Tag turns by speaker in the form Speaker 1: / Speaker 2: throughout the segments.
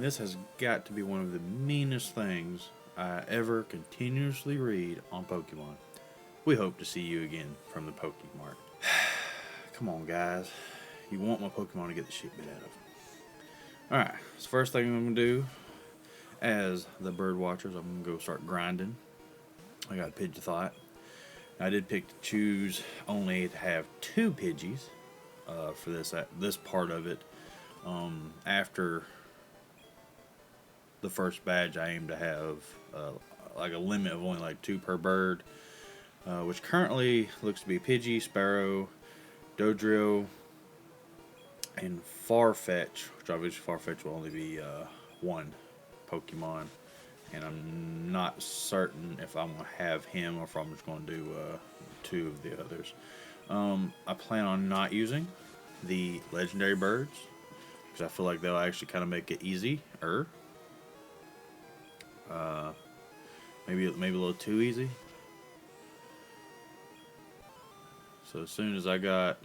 Speaker 1: This has got to be one of the meanest things I ever continuously read on Pokemon. We hope to see you again from the Pokemart. Come on, guys. You want my Pokemon to get the shit bit out of them. Alright, so first thing I'm going to do, as the bird watchers, I'm going to go start grinding. I got a Pidgeothought. I did pick to choose only to have 2 Pidgeys for this part of it. After the first badge, I aim to have like a limit of only like 2 per bird, which currently looks to be Pidgey, Sparrow, Dodrio, and Farfetch, which obviously Farfetch will only be 1 Pokemon, and I'm not certain if I'm going to have him or if I'm just going to do 2 of the others. I plan on not using the legendary birds because I feel like they'll actually kind of make it easier. Maybe a little too easy. So as soon as I got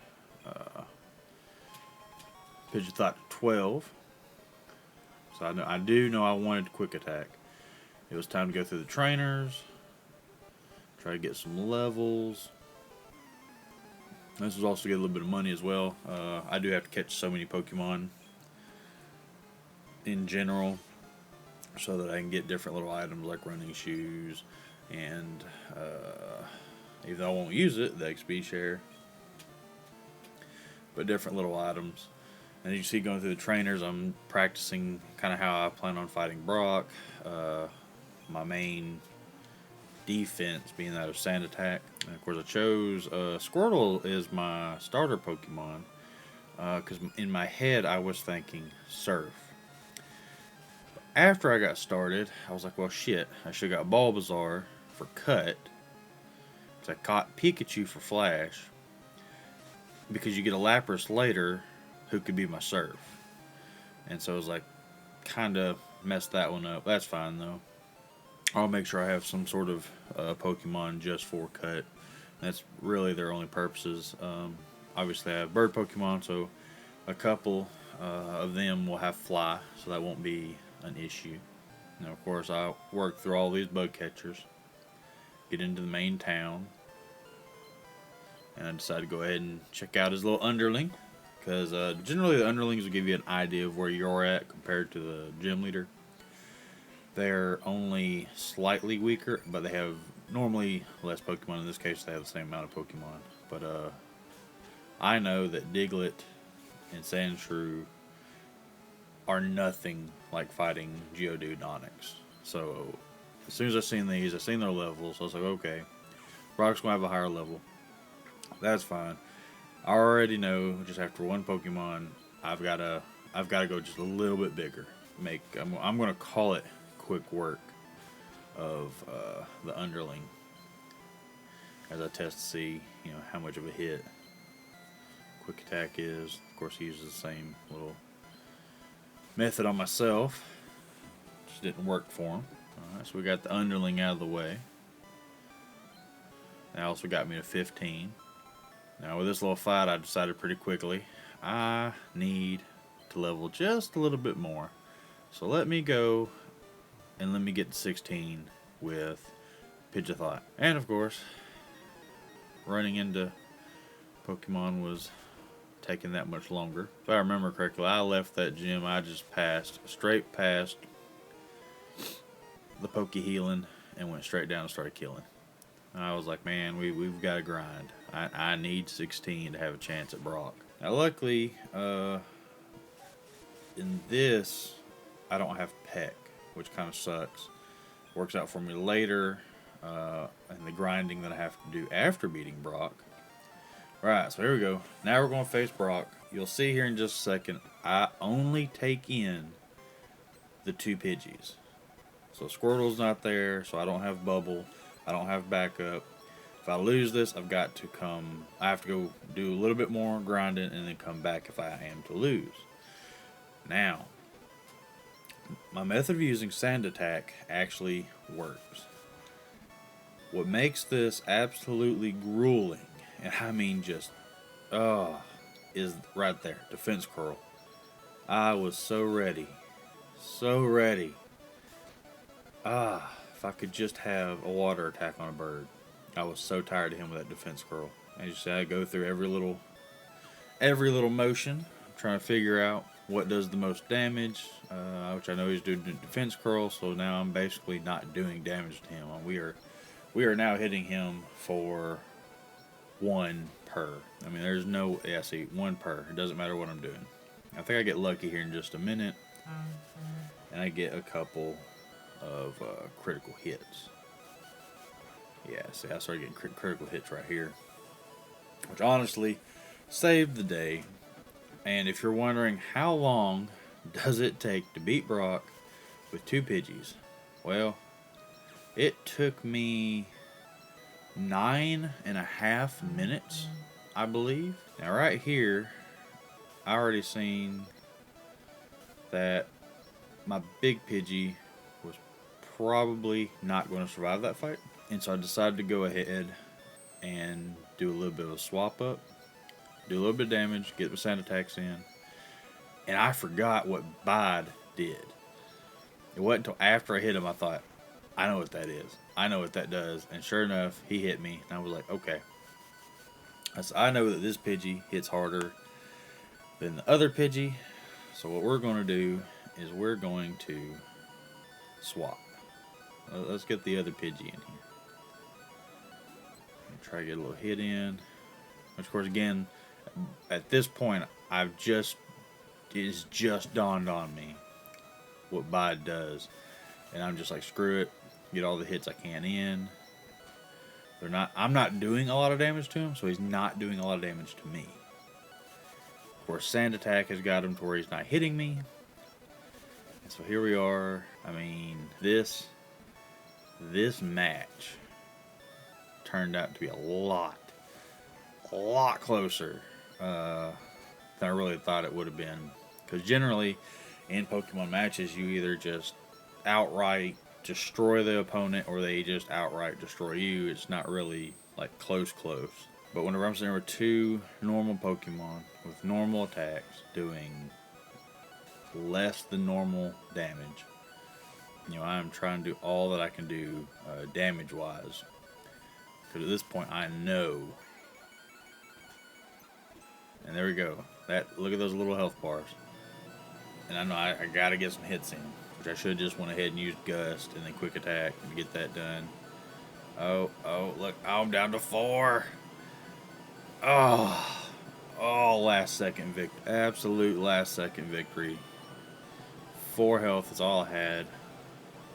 Speaker 1: Pidgeothought 12, so I do know I wanted quick attack. It was time to go through the trainers, try to get some levels. This was also to get a little bit of money as well. I do have to catch so many Pokemon in general so that I can get different little items like running shoes and even though I won't use it, the XP share, but different little items. And as you see going through the trainers, I'm practicing kind of how I plan on fighting Brock. My main defense being that of Sand Attack. And of course I chose Squirtle is my starter Pokemon because in my head I was thinking Surf. After I got started, I was like, well shit, I should have got Bulbasaur for Cut. Because I caught Pikachu for Flash. Because you get a Lapras later who could be my Surf. And so I was like, kind of messed that one up. That's fine though. I'll make sure I have some sort of Pokemon just for Cut. That's really their only purposes. Obviously I have bird Pokemon, so a couple of them will have Fly, so that won't be an issue. Now of course I'll work through all these bug catchers, get into the main town, and I decided to go ahead and check out his little underling, because generally the underlings will give you an idea of where you're at compared to the gym leader. They're only slightly weaker, but they have normally less Pokemon. In this case, they have the same amount of Pokemon. But I know that Diglett and Sandshrew are nothing like fighting Geodude and Onix. So as soon as I seen these, I seen their levels. So I was like, okay, Brock's gonna have a higher level. That's fine. I already know just after 1 Pokemon, I've gotta go just a little bit bigger. I'm gonna call it quick work of the underling as I test to see how much of a hit quick attack is. Of course he uses the same little method on myself, just didn't work for him. Alright, so we got the underling out of the way. That also got me to 15. Now with this little fight I decided pretty quickly I need to level just a little bit more, so let me go and let me get to 16 with Pidgeothought. And of course, running into Pokemon was taking that much longer. If I remember correctly, I left that gym, I just passed, straight past the Poke Healing and went straight down and started killing. And I was like, man, we've got to grind. I need 16 to have a chance at Brock. Now luckily, in this, I don't have Peck, which kind of sucks. Works out for me later in the grinding that I have to do after beating Brock. Right, so here we go. Now we're going to face Brock. You'll see here in just a second, I only take in the 2 Pidgeys. So Squirtle's not there, so I don't have Bubble. I don't have backup. If I lose this, I have to go do a little bit more grinding and then come back if I am to lose. Now, my method of using Sand Attack actually works. What makes this absolutely grueling, and I mean just, is right there, Defense Curl. I was so ready So ready. If I could just have a water attack on a bird. I was so tired of him with that defense curl. As you say, I go through every little motion, trying to figure out what does the most damage, which I know he's doing the defense curl. So now I'm basically not doing damage to him. We are now hitting him for one per. I mean, there's no, yeah, see, one per. It doesn't matter what I'm doing. I think I get lucky here in just a minute, and I get a couple of critical hits. Yeah, see, I started getting critical hits right here, which honestly saved the day. And if you're wondering how long does it take to beat Brock with two Pidgeys, well, it took me 9.5 minutes, I believe. Now right here, I already seen that my big Pidgey was probably not going to survive that fight. And so I decided to go ahead and do a little bit of a swap up, do a little bit of damage, get the sand attacks in. And I forgot what Bide did. It wasn't until after I hit him I thought, I know what that is. I know what that does. And sure enough, he hit me. And I was like, okay. I know that this Pidgey hits harder than the other Pidgey. So what we're going to do is we're going to swap. Let's get the other Pidgey in here. Try to get a little hit in. Which, of course, again, at this point, it's just dawned on me what Bide does. And I'm just like, screw it. Get all the hits I can in. I'm not doing a lot of damage to him, so he's not doing a lot of damage to me. Of course, Sand Attack has got him to where he's not hitting me. And so here we are. I mean, this match turned out to be a lot closer than I really thought it would have been. Because generally, in Pokemon matches, you either just outright destroy the opponent or they just outright destroy you. It's not really like close. But whenever I'm sitting there with two normal Pokemon with normal attacks doing less than normal damage, I'm trying to do all that I can do damage-wise. Because at this point, I know. And there we go. Look at those little health bars. And I know I got to get some hits in. Which I should have just went ahead and used Gust and then Quick Attack to get that done. Oh, look. I'm down to 4. Last second victory. Absolute last second victory. 4 health is all I had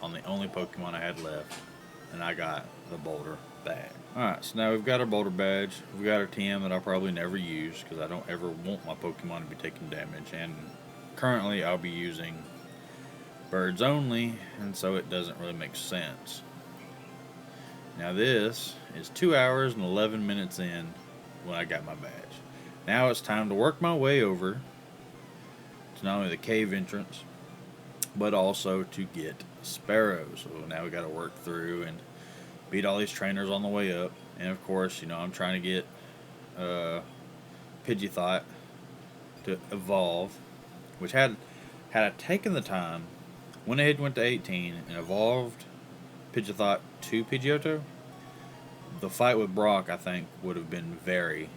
Speaker 1: on the only Pokemon I had left. And I got the Boulderbadge. Alright, so now we've got our Boulderbadge. We've got our TM that I'll probably never use because I don't ever want my Pokemon to be taking damage. And currently I'll be using birds only, and so it doesn't really make sense. Now this is 2 hours and 11 minutes in when I got my badge. Now it's time to work my way over to not only the cave entrance, but also to get sparrows. So now we got to work through and beat all these trainers on the way up. And of course, I'm trying to get Pidgeothought to evolve, which had I taken the time, went ahead and went to 18 and evolved Pidgeothought to Pidgeotto, the fight with Brock, I think, would have been very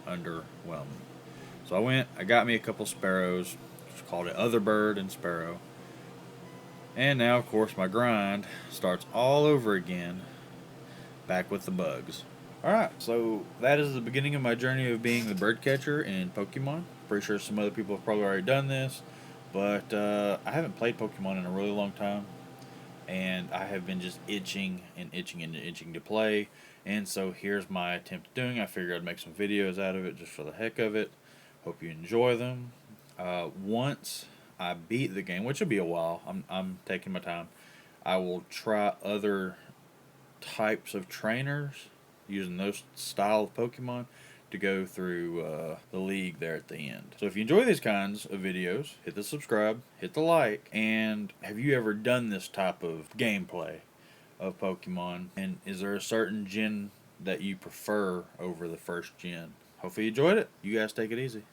Speaker 1: underwhelming. So I got me a couple sparrows, just called it Other Bird and Sparrow. And now, of course, my grind starts all over again, back with the bugs. Alright, so that is the beginning of my journey of being the bird catcher in Pokemon. Pretty sure some other people have probably already done this, but I haven't played Pokemon in a really long time, and I have been just itching to play, and so here's my attempt at doing it. I figured I'd make some videos out of it just for the heck of it. Hope you enjoy them. Once I beat the game, which will be a while, I'm taking my time, I will try other types of trainers using those style of Pokemon to go through the league there at the end. So if you enjoy these kinds of videos, hit the subscribe, hit the like, and have you ever done this type of gameplay of Pokemon? And is there a certain gen that you prefer over the first gen? Hopefully you enjoyed it. You guys take it easy.